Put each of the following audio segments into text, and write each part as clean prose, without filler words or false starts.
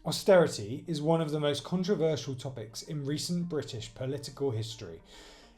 Austerity is one of the most controversial topics in recent British political history.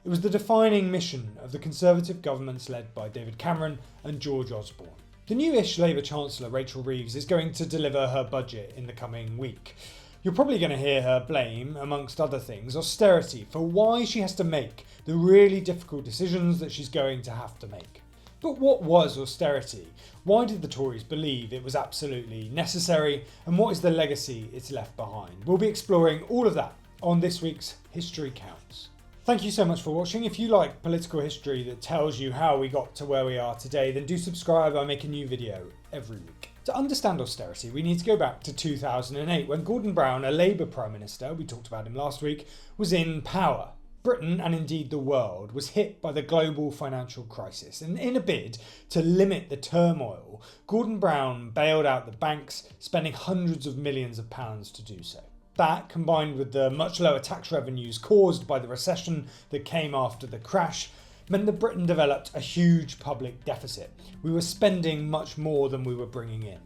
It was the defining mission of the Conservative governments led by David Cameron and George Osborne. The newish Labour Chancellor Rachel Reeves is going to deliver her budget in the coming week. You're probably going to hear her blame, amongst other things, austerity for why she has to make the really difficult decisions that she's going to have to make. But what was austerity? Why did the Tories believe it was absolutely necessary? And what is the legacy it's left behind? We'll be exploring all of that on this week's History Counts. Thank you so much for watching. If you like political history that tells you how we got to where we are today, then do subscribe. I make a new video every week. To understand austerity, we need to go back to 2008 when Gordon Brown, a Labour Prime Minister, we talked about him last week, was in power. Britain, and indeed the world, was hit by the global financial crisis, and in a bid to limit the turmoil, Gordon Brown bailed out the banks, spending hundreds of millions of pounds to do so. That, combined with the much lower tax revenues caused by the recession that came after the crash, meant that Britain developed a huge public deficit. We were spending much more than we were bringing in.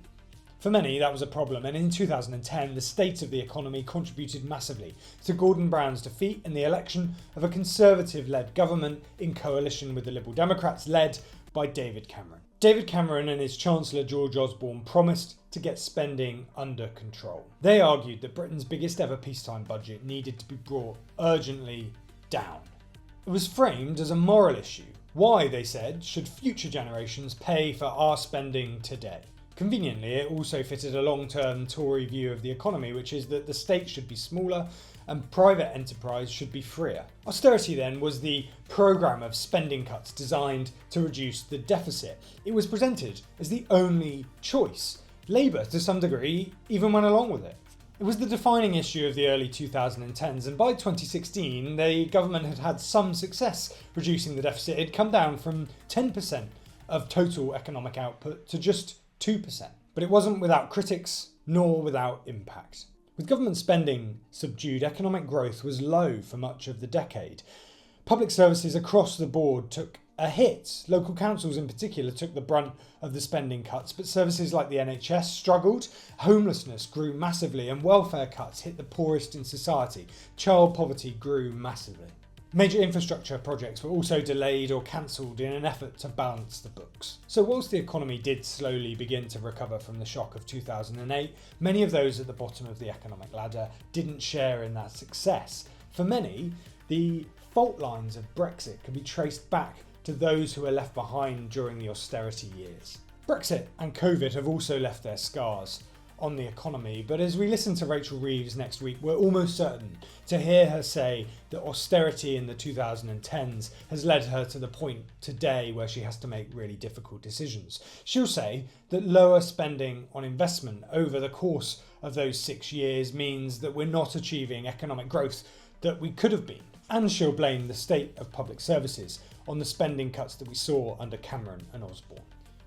For many, that was a problem, and in 2010, the state of the economy contributed massively to Gordon Brown's defeat in the election of a Conservative-led government in coalition with the Liberal Democrats led by David Cameron. David Cameron and his Chancellor George Osborne promised to get spending under control. They argued that Britain's biggest ever peacetime budget needed to be brought urgently down. It was framed as a moral issue. Why, they said, should future generations pay for our spending today? Conveniently, it also fitted a long-term Tory view of the economy, which is that the state should be smaller and private enterprise should be freer. Austerity then was the programme of spending cuts designed to reduce the deficit. It was presented as the only choice. Labour, to some degree, even went along with it. It was the defining issue of the early 2010s, and by 2016 the government had had some success reducing the deficit. It had come down from 10% of total economic output to just 2%. But it wasn't without critics, nor without impact. With government spending subdued, economic growth was low for much of the decade. Public services across the board took a hit. Local councils in particular took the brunt of the spending cuts, but services like the NHS struggled. Homelessness grew massively and welfare cuts hit the poorest in society. Child poverty grew massively. Major infrastructure projects were also delayed or cancelled in an effort to balance the books. So whilst the economy did slowly begin to recover from the shock of 2008, many of those at the bottom of the economic ladder didn't share in that success. For many, the fault lines of Brexit can be traced back to those who were left behind during the austerity years. Brexit and COVID have also left their scars on the economy, but as we listen to Rachel Reeves next week, we're almost certain to hear her say that austerity in the 2010s has led her to the point today where she has to make really difficult decisions. She'll say that lower spending on investment over the course of those 6 years means that we're not achieving economic growth that we could have been. And she'll blame the state of public services on the spending cuts that we saw under Cameron and Osborne.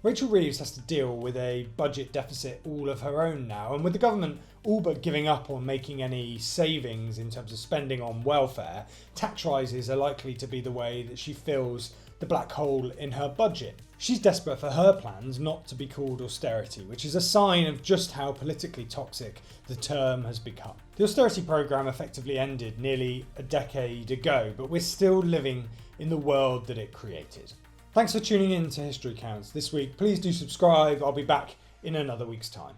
Rachel Reeves has to deal with a budget deficit all of her own now, and with the government all but giving up on making any savings in terms of spending on welfare, tax rises are likely to be the way that she fills the black hole in her budget. She's desperate for her plans not to be called austerity, which is a sign of just how politically toxic the term has become. The austerity programme effectively ended nearly a decade ago, but we're still living in the world that it created. Thanks for tuning in to History Counts this week. Please do subscribe. I'll be back in another week's time.